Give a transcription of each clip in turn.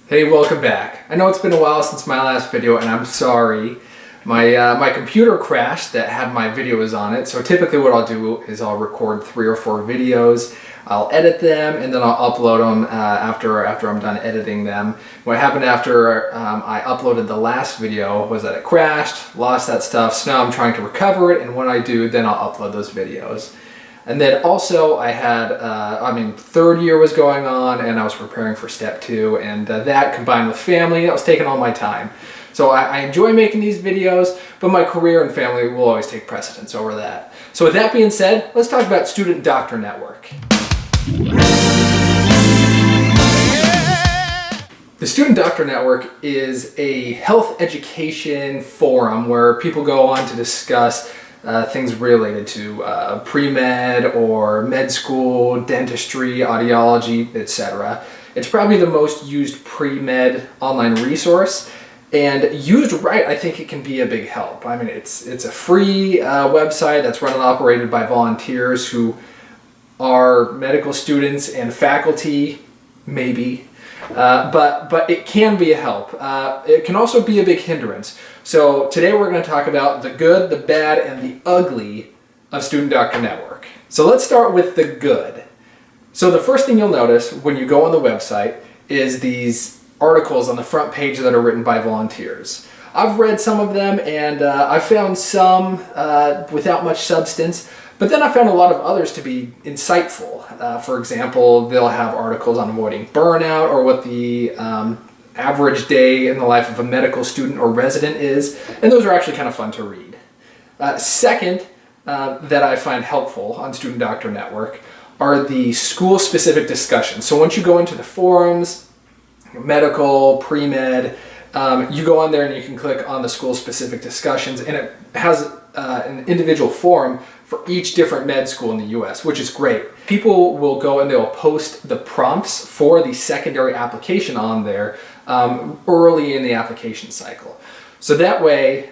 Hey, welcome back. I know it's been a while since my last video and I'm sorry. My computer crashed that had my videos on it, so typically what I'll do is I'll record 3 or 4 videos, I'll edit them, and then I'll upload them after I'm done editing them. What happened after I uploaded the last video was that it crashed, lost that stuff, so now I'm trying to recover it, and when I do, then I'll upload those videos. And then also I had, third year was going on and I was preparing for step 2, and that combined with family, that was taking all my time. So I enjoy making these videos, but my career and family will always take precedence over that. So with that being said, let's talk about Student Doctor Network. The Student Doctor Network is a health education forum where people go on to discuss things related to pre-med or med school, dentistry, audiology, etc. It's probably the most used pre-med online resource, and used right, I think it can be a big help. I mean, it's a free website that's run and operated by volunteers who are medical students and faculty, maybe. But it can be a help. It can also be a big hindrance. So today we're going to talk about the good, the bad, and the ugly of Student Doctor Network. So let's start with the good. So the first thing you'll notice when you go on the website is these articles on the front page that are written by volunteers. I've read some of them, and I found some without much substance. But then I found a lot of others to be insightful. For example, they'll have articles on avoiding burnout or what the average day in the life of a medical student or resident is, and those are actually kind of fun to read. Second, that I find helpful on Student Doctor Network are the school-specific discussions. So once you go into the forums, medical, pre-med, you go on there and you can click on the school-specific discussions, and it has an individual forum for each different med school in the US, which is great. People will go and they'll post the prompts for the secondary application on there early in the application cycle. So that way,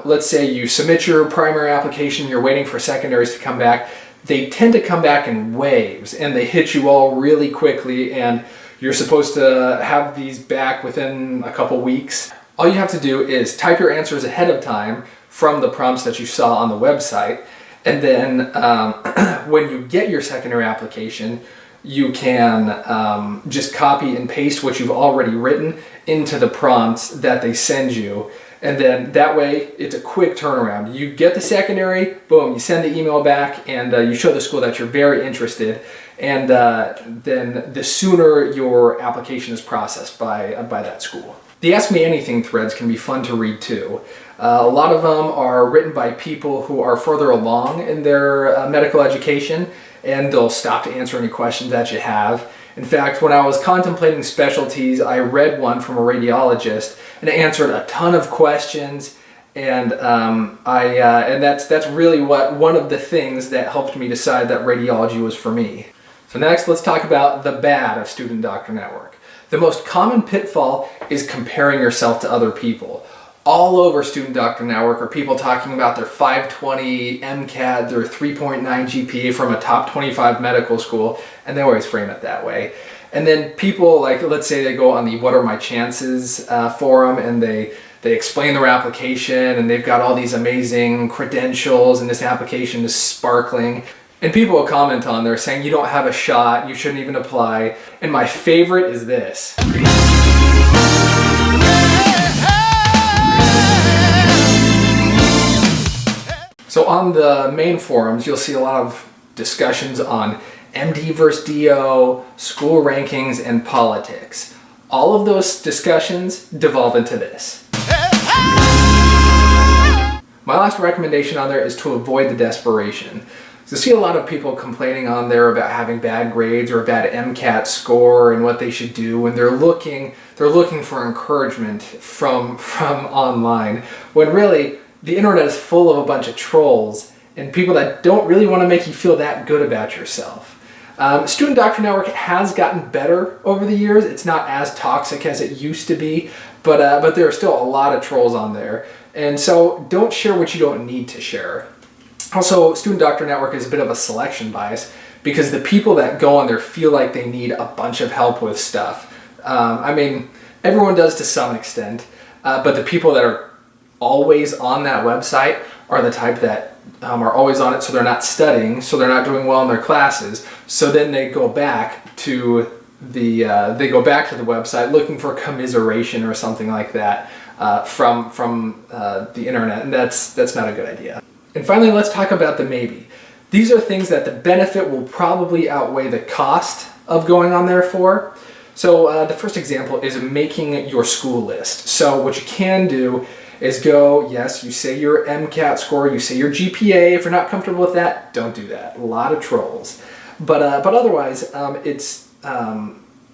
let's say you submit your primary application, you're waiting for secondaries to come back. They tend to come back in waves and they hit you all really quickly, and you're supposed to have these back within a couple weeks. All you have to do is type your answers ahead of time from the prompts that you saw on the website, and then when you get your secondary application, you can just copy and paste what you've already written into the prompts that they send you. And then that way, it's a quick turnaround. You get the secondary, boom, you send the email back, and you show the school that you're very interested. And then the sooner your application is processed by that school. The Ask Me Anything threads can be fun to read too. A lot of them are written by people who are further along in their medical education, and they'll stop to answer any questions that you have. In fact, when I was contemplating specialties, I read one from a radiologist, and it answered a ton of questions, and that's really one of the things that helped me decide that radiology was for me. So next, let's talk about the bad of Student Doctor Network. The most common pitfall is comparing yourself to other people. All over Student Doctor Network are people talking about their 520 MCAT, their 3.9 GPA from a top 25 medical school, and they always frame it that way. And then people, like, let's say they go on the What Are My Chances forum, and they explain their application, and they've got all these amazing credentials, and this application is sparkling. And people will comment on there saying you don't have a shot, you shouldn't even apply. And my favorite is this. So on the main forums, you'll see a lot of discussions on MD versus DO, school rankings, and politics. All of those discussions devolve into this. My last recommendation on there is to avoid the desperation. So you see a lot of people complaining on there about having bad grades or a bad MCAT score and what they should do, and they're looking for encouragement from online, when really the internet is full of a bunch of trolls and people that don't really want to make you feel that good about yourself. Student Doctor Network has gotten better over the years. It's not as toxic as it used to be, but there are still a lot of trolls on there. And so don't share what you don't need to share. Also, Student Doctor Network is a bit of a selection bias because the people that go on there feel like they need a bunch of help with stuff. I mean, Everyone does to some extent, but the people that are always on that website are the type that are always on it, so they're not studying, so they're not doing well in their classes. So then they go back to the website looking for commiseration or something like that from the internet, and that's not a good idea. And finally, let's talk about the maybe. These are things that the benefit will probably outweigh the cost of going on there for. So the first example is making your school list. So what you can do is go, yes, you say your MCAT score, you say your GPA. If you're not comfortable with that, don't do that. A lot of trolls. But otherwise, there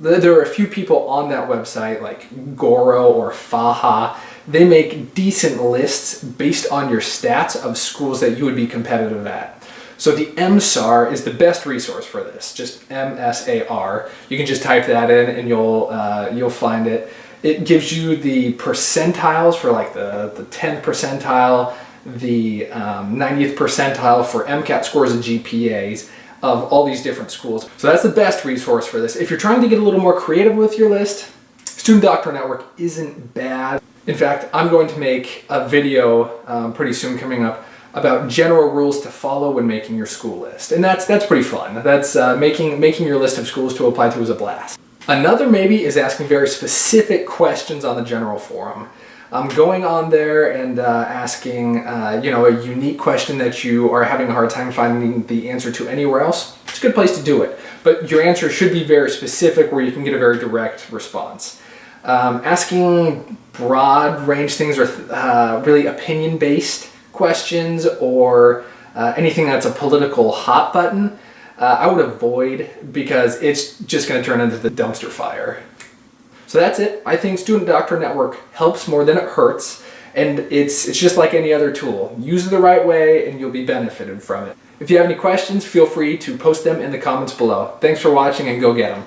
are a few people on that website like Goro or Faha. They make decent lists based on your stats of schools that you would be competitive at. So the MSAR is the best resource for this, just MSAR. You can just type that in and you'll find it. It gives you the percentiles for like the 10th percentile, the 90th percentile for MCAT scores and GPAs of all these different schools. So that's the best resource for this. If you're trying to get a little more creative with your list, Student Doctor Network isn't bad. In fact, I'm going to make a video pretty soon coming up about general rules to follow when making your school list. And that's pretty fun. That's making your list of schools to apply to is a blast. Another maybe is asking very specific questions on the general forum. Going on there and asking a unique question that you are having a hard time finding the answer to anywhere else, it's a good place to do it. But your answer should be very specific where you can get a very direct response. Asking broad range things or really opinion-based questions or anything that's a political hot button, I would avoid because it's just going to turn into the dumpster fire. So that's it. I think Student Doctor Network helps more than it hurts, and it's just like any other tool. Use it the right way and you'll be benefited from it. If you have any questions, feel free to post them in the comments below. Thanks for watching and go get them.